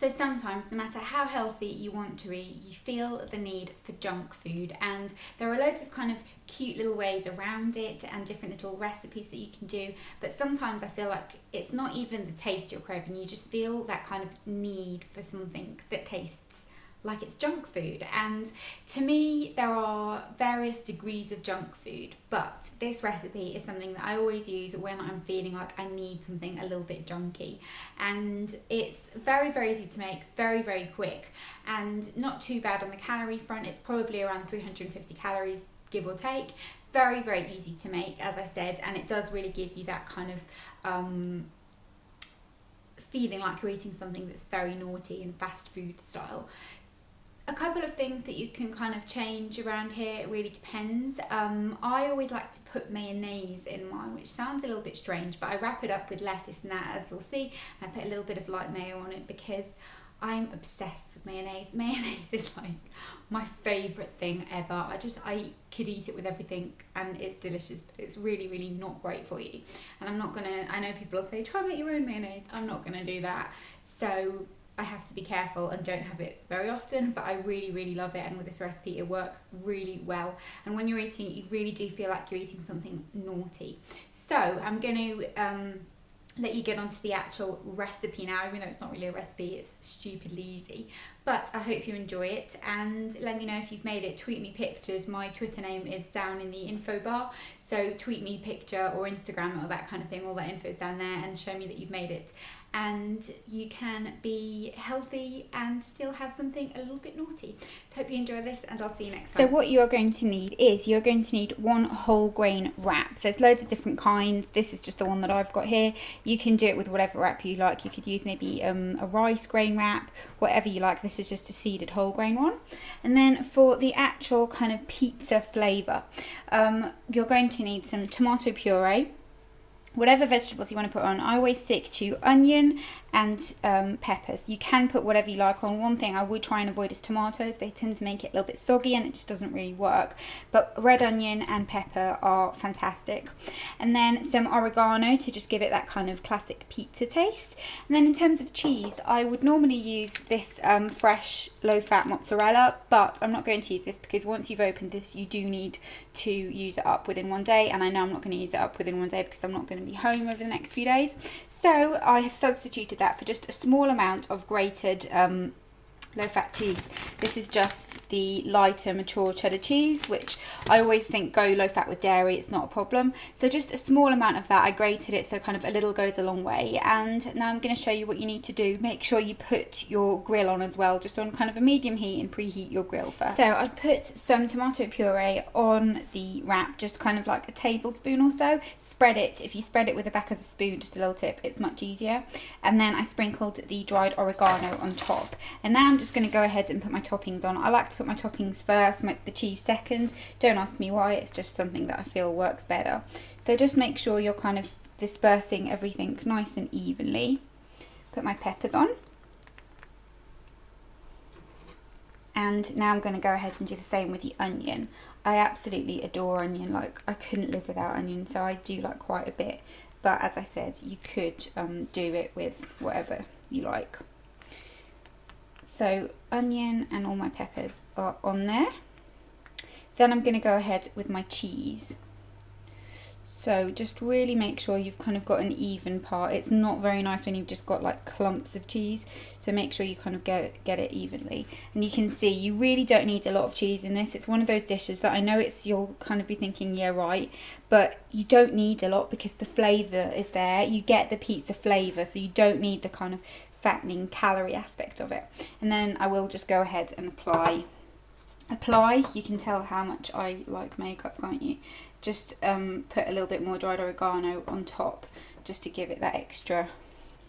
So sometimes, no matter how healthy you want to eat, you feel the need for junk food, and there are loads of kind of cute little ways around it and different little recipes that you can do. But sometimes I feel like it's not even the taste you're craving, you just feel that kind of need for something that tastes like it's junk food. And to me, there are various degrees of junk food, but this recipe is something that I always use when I'm feeling like I need something a little bit junky. And it's very, very easy to make, very, very quick, and not too bad on the calorie front. It's probably around 350 calories, give or take. Very, very easy to make, as I said, and it does really give you that kind of feeling like you're eating something that's very naughty and fast food style. A couple of things that you can kind of change around here, it really depends. I always like to put mayonnaise in mine, which sounds a little bit strange, but I wrap it up with lettuce and that, as we'll see, and I put a little bit of light mayo on it because I'm obsessed with mayonnaise. Mayonnaise is like my favourite thing ever. I could eat it with everything and it's delicious, but it's really, really not great for you. And I know people will say, try and make your own mayonnaise. I'm not gonna do that. So I have to be careful and don't have it very often, but I really, really love it, and with this recipe it works really well. And when you're eating it, you really do feel like you're eating something naughty. So I'm going to let you get onto the actual recipe now, even though it's not really a recipe, it's stupidly easy. But I hope you enjoy it, and let me know if you've made it. Tweet me pictures. My Twitter name is down in the info bar, so tweet me picture or Instagram or that kind of thing. All that info is down there, and show me that you've made it. And you can be healthy and still have something a little bit naughty. So hope you enjoy this, and I'll see you next time. So what you're going to need is, you're going to need one whole grain wrap. There's loads of different kinds. This is just the one that I've got here. You can do it with whatever wrap you like. You could use maybe a rice grain wrap, whatever you like. This is just a seeded whole grain one. And then for the actual kind of pizza flavour, you're going to need some tomato puree, whatever vegetables you want to put on. I always stick to onion and peppers. You can put whatever you like on. One thing I would try and avoid is tomatoes. They tend to make it a little bit soggy and it just doesn't really work. But red onion and pepper are fantastic. And then some oregano to just give it that kind of classic pizza taste. And then in terms of cheese, I would normally use this fresh low-fat mozzarella, but I'm not going to use this because once you've opened this, you do need to use it up within one day. And I know I'm not going to use it up within one day because I'm not going to be home over the next few days. So I have substituted that for just a small amount of grated low-fat cheese. This is just the lighter mature cheddar cheese, which I always think go low-fat with dairy, it's not a problem. So just a small amount of that. I grated it so kind of a little goes a long way. And now I'm going to show you what you need to do. Make sure you put your grill on as well, just on kind of a medium heat, and preheat your grill first. So I've put some tomato puree on the wrap, just kind of like a tablespoon or so. Spread it. If you spread it with the back of a spoon, just a little tip, it's much easier. And then I sprinkled the dried oregano on top. And now I'm just going to go ahead and put my toppings on. I like to put my toppings first, make the cheese second. Don't ask me why, it's just something that I feel works better. So just make sure you're kind of dispersing everything nice and evenly. Put my peppers on. And now I'm going to go ahead and do the same with the onion. I absolutely adore onion, like I couldn't live without onion, so I do like quite a bit. But as I said, you could do it with whatever you like. So onion and all my peppers are on there. Then I'm going to go ahead with my cheese. So just really make sure you've kind of got an even part. It's not very nice when you've just got like clumps of cheese. So make sure you kind of get it evenly. And you can see you really don't need a lot of cheese in this. It's one of those dishes that I know you'll kind of be thinking, yeah, right. But you don't need a lot because the flavour is there. You get the pizza flavour, so you don't need the kind of fattening calorie aspect of it. And then I will just go ahead and apply. You can tell how much I like makeup, can't you? Just put a little bit more dried oregano on top just to give it that extra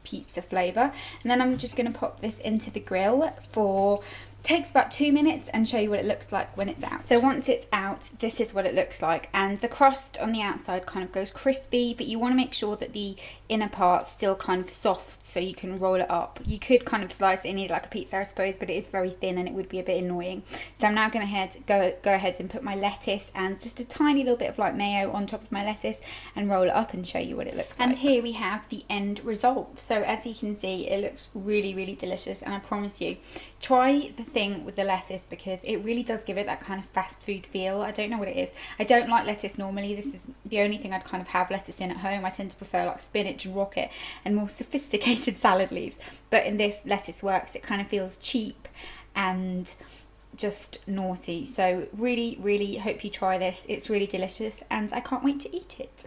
pizza flavour. And then I'm just going to pop this into the grill for Takes about 2 minutes and show you what it looks like when it's out. So once it's out, this is what it looks like, and the crust on the outside kind of goes crispy, but you want to make sure that the inner part's still kind of soft so you can roll it up. You could kind of slice it in it like a pizza, I suppose, but it is very thin and it would be a bit annoying. So I'm now going to go ahead and put my lettuce and just a tiny little bit of like mayo on top of my lettuce and roll it up and show you what it looks like. And here we have the end result. So as you can see, it looks really, really delicious, and I promise you, try the thing with the lettuce because it really does give it that kind of fast food feel. I don't know what it is. I don't like lettuce normally. This is the only thing I'd kind of have lettuce in at home. I tend to prefer like spinach and rocket and more sophisticated salad leaves. But in this, lettuce works. It kind of feels cheap and just naughty. So really, really hope you try this. It's really delicious and I can't wait to eat it.